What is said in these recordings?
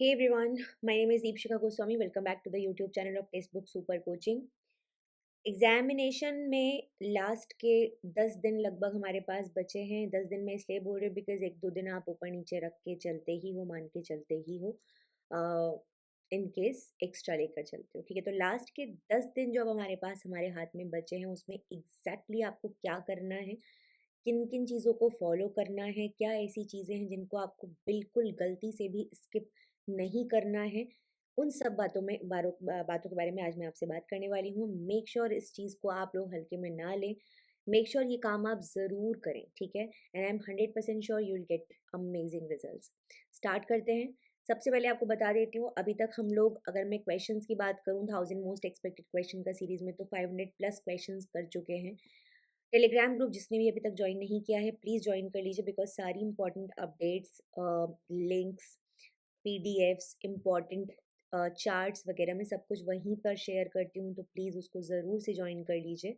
Hey everyone, my name is Deepshika Goswami. Welcome back to the YouTube channel of Textbook Super Coaching. Examination में last के 10 दिन लगभग हमारे पास बचे हैं। 10 दिन में इसलिए बोल रही हूँ बिकॉज एक दो दिन आप ऊपर नीचे रख के चलते ही हो, मान के चलते ही हो, इन केस एक्स्ट्रा लेकर चलते हो। ठीक है, तो लास्ट के 10 दिन जो अब हमारे पास हमारे हाथ में बचे हैं उसमें एग्जैक्टली आपको क्या करना है, किन किन चीज़ों को फॉलो करना है, क्या ऐसी चीज़ें हैं जिनको आपको बिल्कुल गलती से भी स्किप नहीं करना है, उन सब बातों के बारे में आज मैं आपसे बात करने वाली हूँ। मेक श्योर इस चीज़ को आप लोग हल्के में ना लें। मेक श्योर ये काम आप ज़रूर करें, ठीक है। And I M 100% sure you will gate amazing results. Start करते हैं। सबसे पहले आपको बता देती हूँ, अभी तक हम लोग, अगर मैं क्वेश्चंस की बात करूँ 1000 मोस्ट एक्सपेक्टेड क्वेश्चन का सीरीज में, तो 500 प्लस क्वेश्चंस कर चुके हैं। टेलीग्राम ग्रुप जिसने भी अभी तक ज्वाइन नहीं किया है प्लीज़ ज्वाइन कर लीजिए, बिकॉज सारी important updates, links, PDFs, important charts वगैरह मैं सब कुछ वहीं पर शेयर करती हूँ, तो प्लीज़ उसको ज़रूर से ज्वाइन कर लीजिए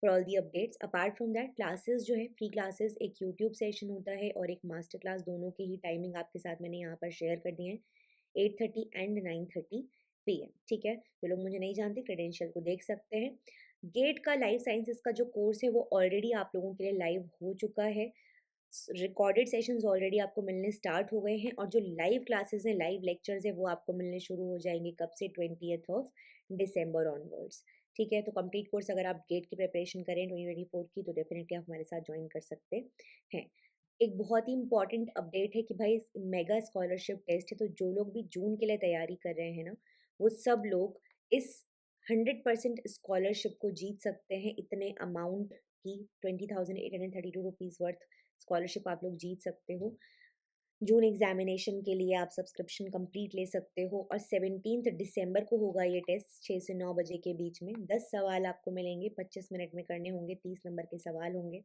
for all the updates. Apart from that, classes जो है, फ्री क्लासेस, एक यूट्यूब सेशन होता है और एक मास्टर क्लास, दोनों के ही टाइमिंग आपके साथ मैंने यहाँ पर शेयर कर दिए हैं, 8:30 एंड 9:30 PM। ठीक है, जो लोग मुझे नहीं जानते क्रेडेंशियल को देख सकते हैं। गेट का लाइफ साइंसेस का जो कोर्स है वो ऑलरेडी आप लोगों के लिए लाइव हो चुका है। रिकॉर्डेड सेशंस ऑलरेडी आपको मिलने स्टार्ट हो गए हैं, और जो लाइव क्लासेस हैं, लाइव लेक्चर्स हैं, वो आपको मिलने शुरू हो जाएंगे कब से, 20th दिसंबर ऑनवर्ड्स। ठीक है, तो कंप्लीट कोर्स अगर आप गेट की प्रिपरेशन करें 2024 की, तो डेफिनेटली आप हमारे साथ ज्वाइन कर सकते हैं। एक बहुत ही इंपॉर्टेंट अपडेट है कि भाई मेगा स्कॉलरशिप टेस्ट है, तो जो लोग भी जून के लिए तैयारी कर रहे हैं ना, वो सब लोग इस 100% स्कॉलरशिप को जीत सकते हैं। इतने अमाउंट की 20,832 वर्थ स्कॉलरशिप आप लोग जीत सकते हो। जून एग्जामिनेशन के लिए आप सब्सक्रिप्शन कंप्लीट ले सकते हो, और 17 दिसंबर को होगा ये टेस्ट 6 से 9 बजे के बीच में। 10 सवाल आपको मिलेंगे, 25 मिनट में करने होंगे, 30 नंबर के सवाल होंगे।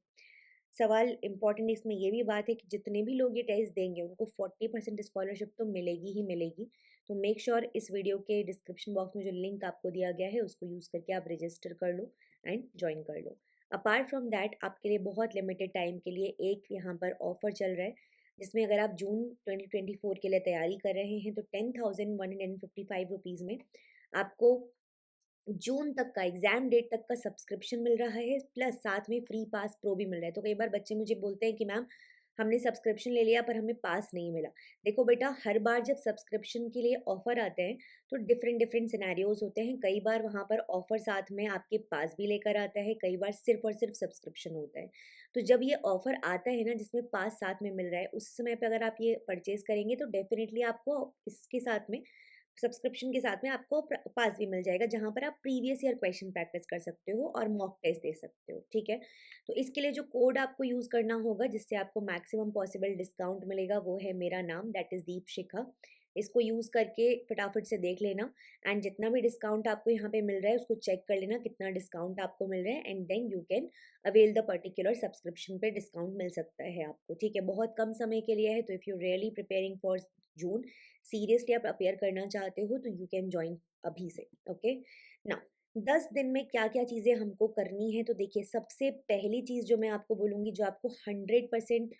सवाल इम्पॉर्टेंट इसमें ये भी बात है कि जितने भी लोग ये टेस्ट देंगे उनको 40% स्कॉलरशिप तो मिलेगी ही मिलेगी। तो मेक श्योर इस वीडियो के डिस्क्रिप्शन बॉक्स में जो लिंक आपको दिया गया है उसको यूज़ करके आप रजिस्टर कर लो एंड ज्वाइन कर लो। अपार्ट फ्रॉम दैट, आपके लिए बहुत लिमिटेड टाइम के लिए एक यहाँ पर ऑफर चल रहा है, जिसमें अगर आप जून 2024 के लिए तैयारी कर रहे हैं तो 10,155 में आपको जून तक का, एग्जाम डेट तक का सब्सक्रिप्शन मिल रहा है, प्लस साथ में फ्री पास प्रो भी मिल रहा है। तो कई बार बच्चे मुझे बोलते हैं कि मैम हमने सब्सक्रिप्शन ले लिया पर हमें पास नहीं मिला। देखो बेटा, हर बार जब सब्सक्रिप्शन के लिए ऑफर आते हैं तो डिफरेंट डिफरेंट सिनेरियोज होते हैं। कई बार वहाँ पर ऑफर साथ में आपके पास भी लेकर आता है, कई बार सिर्फ और सिर्फ सब्सक्रिप्शन होता है। तो जब ये ऑफर आता है ना, जिसमें पास साथ में मिल रहा है, उस समय पे अगर आप ये परचेज करेंगे तो डेफिनेटली आपको इसके साथ में, सब्सक्रिप्शन के साथ में, आपको पास भी मिल जाएगा, जहाँ पर आप प्रीवियस ईयर क्वेश्चन प्रैक्टिस कर सकते हो और मॉक टेस्ट दे सकते हो। ठीक है, तो इसके लिए जो कोड आपको यूज़ करना होगा जिससे आपको मैक्सिमम पॉसिबल डिस्काउंट मिलेगा, वो है मेरा नाम, दैट इज़ दीपशिखा। इसको यूज़ करके फटाफट से देख लेना, एंड जितना भी डिस्काउंट आपको यहाँ पे मिल रहा है उसको चेक कर लेना कितना डिस्काउंट आपको मिल रहा है, and then you can avail the particular subscription पे डिस्काउंट मिल सकता है आपको। ठीक है, बहुत कम समय के लिए है, तो if you really preparing for June, seriously आप अपेयर करना चाहते हो, तो यू कैन ज्वाइन अभी से। ओके, ना 10 दिन में क्या क्या चीज़ें हमको करनी है, तो देखिए, सबसे पहली चीज़ जो मैं आपको बोलूँगी, जो आपको 100%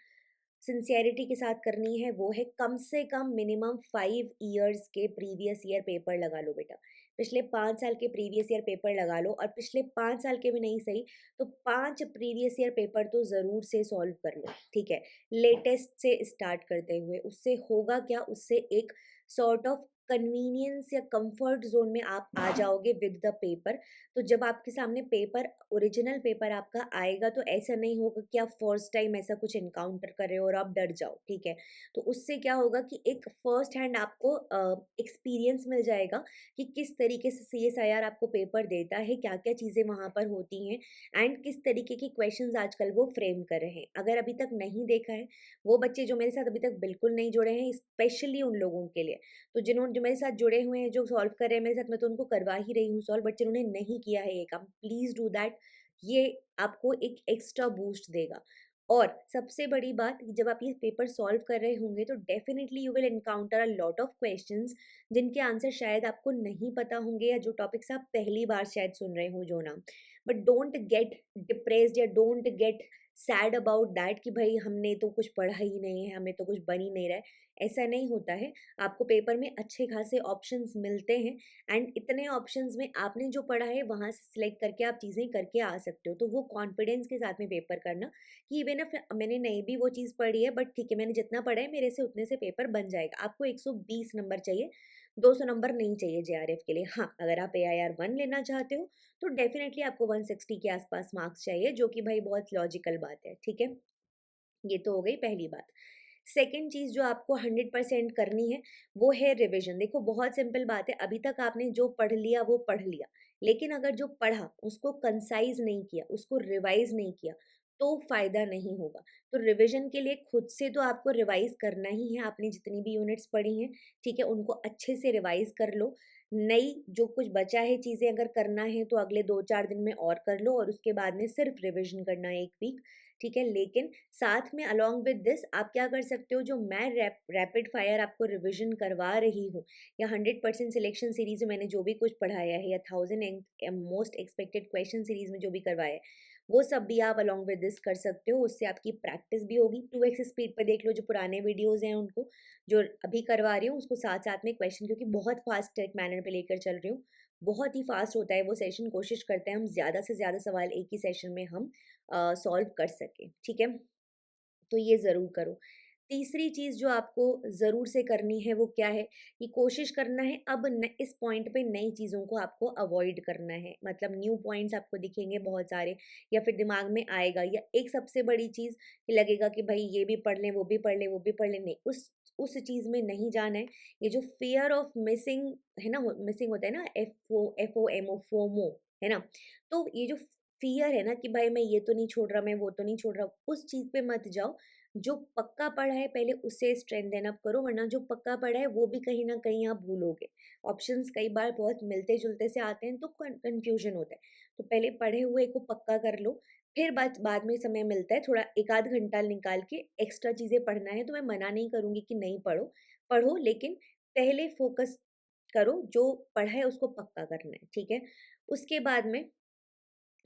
सिंसियरिटी के साथ करनी है, वो है कम से कम मिनिमम 5 ईयर्स के प्रीवियस ईयर पेपर लगा लो बेटा। पिछले 5 साल के प्रीवियस ईयर पेपर लगा लो, और पिछले 5 साल के भी नहीं सही तो 5 प्रीवियस ईयर पेपर तो ज़रूर से सॉल्व कर लो। ठीक है, लेटेस्ट से स्टार्ट करते हुए। उससे होगा क्या, उससे एक सॉर्ट ऑफ कन्वीनियंस या कंफर्ट जोन में आप आ जाओगे विद द पेपर। तो जब आपके सामने पेपर, ओरिजिनल पेपर आपका आएगा, तो ऐसा नहीं होगा कि आप फर्स्ट टाइम ऐसा कुछ इनकाउंटर कर रहे हो और आप डर जाओ। ठीक है, तो उससे क्या होगा कि एक फर्स्ट हैंड आपको एक्सपीरियंस मिल जाएगा कि किस तरीके से सीएसआईआर आपको पेपर देता है, क्या क्या चीज़ें वहाँ पर होती हैं, एंड किस तरीके के क्वेश्चंस आजकल वो फ्रेम कर रहे हैं। अगर अभी तक नहीं देखा है, वो बच्चे जो मेरे साथ अभी तक बिल्कुल नहीं जुड़े हैं, स्पेशली उन लोगों के लिए, तो जिन्होंने, जो मेरे साथ जुड़े हुए हैं, जो सॉल्व कर रहे हैं मेरे साथ, मैं तो उनको करवा ही रही हूँ सॉल्व, बट जिन्होंने नहीं किया है ये काम, प्लीज़ डू दैट। ये आपको एक एक्स्ट्रा बूस्ट देगा। और सबसे बड़ी बात, जब आप ये पेपर सॉल्व कर रहे होंगे तो definitely you will encounter a lot of questions जिनके आंसर शायद आपको नहीं पता होंगे, या जो टॉपिक्स आप पहली बार शायद सुन रहे हो जो नाम, बट डोंट गेट डिप्रेस्ड या don't get sad about that कि भाई हमने तो कुछ पढ़ा ही नहीं है, हमें तो कुछ बन ही नहीं रहा है। ऐसा नहीं होता है। आपको पेपर में अच्छे खासे ऑप्शंस मिलते हैं एंड इतने ऑप्शंस में आपने जो पढ़ा है वहाँ से सिलेक्ट करके आप चीज़ें करके आ सकते हो। तो वो कॉन्फिडेंस के साथ में पेपर करना कि इवन इफ मैंने नहीं भी वो चीज़ पढ़ी है, बट ठीक है मैंने जितना पढ़ा है मेरे से उतने से पेपर बन जाएगा। आपको 120 नंबर चाहिए, 200 नंबर नहीं चाहिए जेआरएफ के लिए। हाँ, अगर आप एआईआर 1 लेना चाहते हो तो डेफिनेटली आपको 160 के आसपास मार्क्स चाहिए, जो कि भाई बहुत लॉजिकल बात है, ठीक है? ये तो हो गई पहली बात। सेकंड चीज़ जो आपको 100% करनी है, वो है रिविज़न। देखो बहुत सिंपल बात है, अभी तक आपने जो पढ़ लिया वो पढ़ लिया, लेकिन अगर जो पढ़ा उसको कंसाइज़ नहीं किया, उसको रिवाइज़ नहीं किया, तो फ़ायदा नहीं होगा। तो रिविज़न के लिए खुद से तो आपको रिवाइज़ करना ही है, आपने जितनी भी यूनिट्स पढ़ी हैं, ठीक है? उनको अच्छे से रिवाइज़ कर लो। नई जो कुछ बचा है चीज़ें अगर करना है तो अगले 2-4 दिन में और कर लो और उसके बाद में सिर्फ़ रिविज़न करना है 1 वीक, ठीक है? लेकिन साथ में अलोंग विद दिस आप क्या कर सकते हो, जो मैं रैपिड फायर आपको रिवीजन करवा रही हूँ या 100% सिलेक्शन सीरीज में मैंने जो भी कुछ पढ़ाया है या 1000 मोस्ट एक्सपेक्टेड क्वेश्चन सीरीज में जो भी करवाया है, वो सब भी आप अलोंग विद दिस कर सकते हो। उससे आपकी प्रैक्टिस भी होगी। 2x स्पीड पर देख लो, जो पुराने वीडियोज़ हैं उनको, जो अभी करवा रही हूँ उसको साथ साथ में क्वेश्चन, क्योंकि बहुत फास्ट एक मैनर पे लेकर चल रही हूँ, बहुत ही फास्ट होता है वो सेशन। कोशिश करते हैं हम ज़्यादा से ज़्यादा सवाल एक ही सेशन में हम सॉल्व कर सकें, ठीक है? तो ये ज़रूर करो। तीसरी चीज़ जो आपको ज़रूर से करनी है वो क्या है, कि कोशिश करना है अब न इस पॉइंट पे नई चीज़ों को आपको अवॉइड करना है। मतलब न्यू पॉइंट्स आपको दिखेंगे बहुत सारे, या फिर दिमाग में आएगा, या एक सबसे बड़ी चीज़ कि लगेगा कि भाई ये भी पढ़ लें, वो भी पढ़ लें, वो भी पढ़ लें, नहीं, उस चीज़ में नहीं जाना है। ये जो फ़ियर ऑफ मिसिंग है ना, मिसिंग होता है ना, एफओएमओ, फोमो, है ना? तो ये जो फ़ियर है ना कि भाई मैं ये तो नहीं छोड़ रहा, मैं वो तो नहीं छोड़ रहा, उस चीज़ पे मत जाओ। जो पक्का पढ़ा है पहले उससे स्ट्रेंथन अप करो, वरना जो पक्का पढ़ा है वो भी कहीं न कहीं आप भूलोगे। ऑप्शंस कई बार बहुत मिलते-जुलते से आते हैं तो कन्फ्यूज़न होता है। तो पहले पढ़े हुए को पक्का कर लो, फिर बाद में समय मिलता है थोड़ा 1 आध घंटा निकाल के एक्स्ट्रा चीज़ें पढ़ना है तो मैं मना नहीं करूँगी कि नहीं पढ़ो, पढ़ो, लेकिन पहले फ़ोकस करो, जो पढ़ा है उसको पक्का करना है, ठीक है? उसके बाद में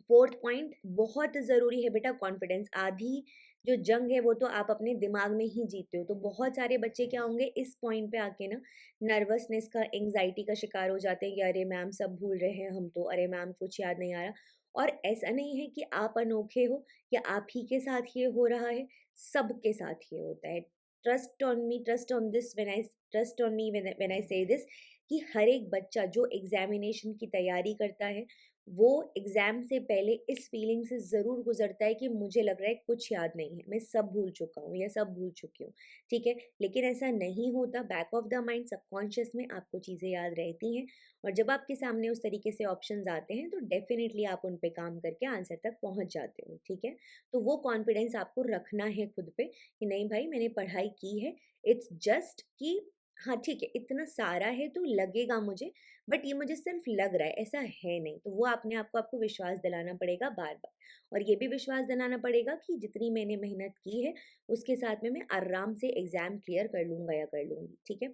फोर्थ पॉइंट बहुत ज़रूरी है बेटा, कॉन्फिडेंस। आधी जो जंग है वो तो आप अपने दिमाग में ही जीते हो। तो बहुत सारे बच्चे क्या होंगे इस पॉइंट पे आके ना, नर्वसनेस का, एंग्जाइटी का शिकार हो जाते हैं कि अरे मैम सब भूल रहे हैं हम तो, अरे मैम कुछ याद नहीं आ रहा। और ऐसा नहीं है कि आप अनोखे हो या आप ही के साथ ये हो रहा है, सबके साथ ये होता है। Trust on me, trust on this when I trust on me when I से दिस, कि हर एक बच्चा जो एग्जामिनेशन की तैयारी करता है वो एग्ज़ाम से पहले इस फीलिंग से ज़रूर गुज़रता है कि मुझे लग रहा है कुछ याद नहीं है, मैं सब भूल चुका हूँ या सब भूल चुकी हूँ, ठीक है? लेकिन ऐसा नहीं होता। Back of the mind subconscious में आपको चीज़ें याद रहती हैं, और जब आपके सामने उस तरीके से ऑप्शंस आते हैं तो डेफ़िनेटली आप उन पे काम करके आंसर तक पहुँच जाते हो, ठीक है? तो वो कॉन्फिडेंस आपको रखना है खुद पे कि नहीं भाई मैंने पढ़ाई की है, इट्स जस्ट कि हाँ, ठीक है, इतना सारा है तो लगेगा मुझे, बट ये मुझे सिर्फ लग रहा है, ऐसा है नहीं। तो वो अपने आप को आपको विश्वास दिलाना पड़ेगा बार-बार, और ये भी विश्वास दिलाना पड़ेगा कि जितनी मैंने मेहनत की है, उसके साथ में मैं आराम से एग्ज़ाम क्लियर कर लूँगा या कर लूँगी, ठीक है?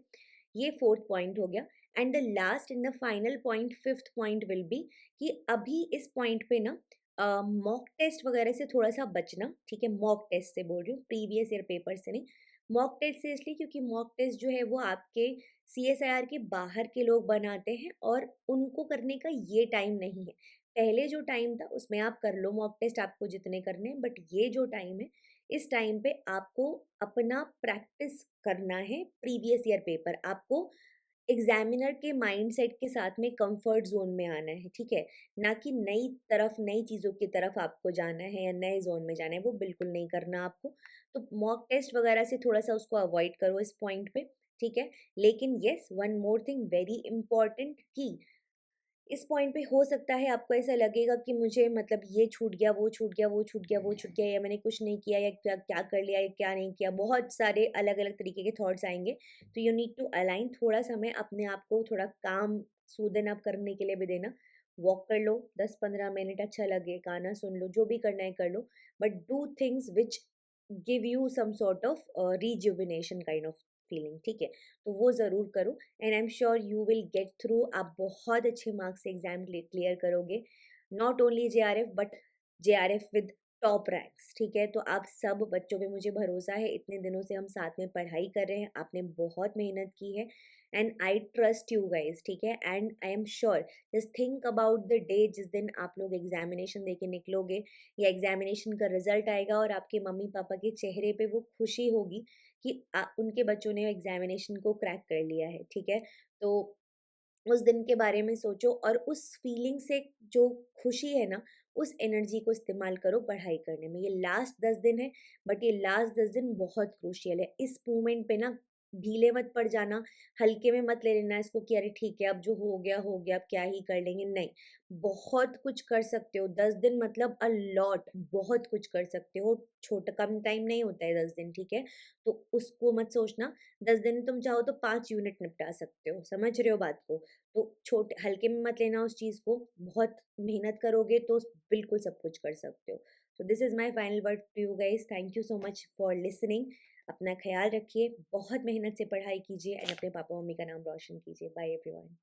ये 4th पॉइंट हो गया। And the last and the final point, 5th point will be कि अभी इस पॉइंट पे ना मॉक टेस्ट वगैरह से थोड़ा-सा बचना, ठीक है? मॉक टेस्ट से बोल रही हूँ, प्रीवियस ईयर पेपर से नहीं। मॉक टेस्ट से इसलिए क्योंकि मॉक टेस्ट जो है वो आपके सीएसआईआर के बाहर के लोग बनाते हैं, और उनको करने का ये टाइम नहीं है। पहले जो टाइम था उसमें आप कर लो मॉक टेस्ट, आपको जितने करने हैं, बट ये जो टाइम है, इस टाइम पे आपको अपना प्रैक्टिस करना है प्रीवियस ईयर पेपर। आपको एग्जामिनर के माइंडसेट के साथ में कंफर्ट जोन में आना है, ठीक है? ना कि नई तरफ, नई चीज़ों की तरफ आपको जाना है या नए जोन में जाना है, वो बिल्कुल नहीं करना आपको। तो मॉक टेस्ट वगैरह से थोड़ा-सा उसको अवॉइड करो इस पॉइंट पे, ठीक है? लेकिन yes, one more thing very important, कि इस पॉइंट पे हो सकता है आपको ऐसा लगेगा कि मुझे मतलब ये छूट गया, वो छूट गया, वो छूट गया, वो छूट गया, या मैंने कुछ नहीं किया, या क्या क्या कर लिया या क्या नहीं किया। बहुत सारे अलग-अलग तरीके के थॉट्स आएँगे। तो यू नीड टू अलाइन, थोड़ा समय अपने आप को थोड़ा काम सूदन अप करने के लिए भी देना। वॉक कर लो 10-15 मिनट, अच्छा लगे, गाना सुन लो, जो भी करना है कर लो। But do things which give you some sort of rejuvenation kind of feeling, ठीक है? तो वो ज़रूर करो and I am sure you will get through. आप बहुत अच्छे मार्क्स से एग्ज़ाम क्लियर करोगे। Not only JRF but JRF with top ranks, ठीक है? तो आप सब बच्चों पे मुझे भरोसा है, इतने दिनों से हम साथ में पढ़ाई कर रहे हैं, आपने बहुत मेहनत की है and I trust you guys, ठीक है? And I am sure, just think about the day जिस दिन आप लोग एग्ज़ामिनेशन दे के निकलोगे या एग्ज़ामिनेशन का रिज़ल्ट आएगा और आपके मम्मी-पापा के चेहरे पे वो खुशी होगी कि उनके बच्चों ने एग्ज़ामिनेशन को क्रैक कर लिया है, ठीक है? तो उस दिन के बारे में सोचो और उस फीलिंग से जो खुशी है ना, उस एनर्जी को इस्तेमाल करो पढ़ाई करने में। ये लास्ट 10 दिन है, बट ये लास्ट 10 दिन बहुत क्रूशियल है। इस मोमेंट पे ना ढीले मत पड़ जाना, हल्के में मत ले लेना इसको कि अरे ठीक है, अब जो हो गया, अब क्या ही कर लेंगे, नहीं। बहुत कुछ कर सकते हो, 10 दिन मतलब अ लॉट, बहुत कुछ कर सकते हो। छोटा कम टाइम नहीं होता है 10 दिन, ठीक है? तो उसको मत सोचना, 10 दिन तुम चाहो तो 5 यूनिट निपटा सकते हो, समझ रहे हो बात को? तो छोटे हल्के में मत लेना उस चीज़ को, बहुत मेहनत करोगे तो बिल्कुल सब कुछ कर सकते हो। So this is my final word to you guys, thank you so much for listening. अपना ख़्याल रखिए, बहुत मेहनत से पढ़ाई कीजिए एंड अपने पापा-मम्मी का नाम रोशन कीजिए। Bye everyone.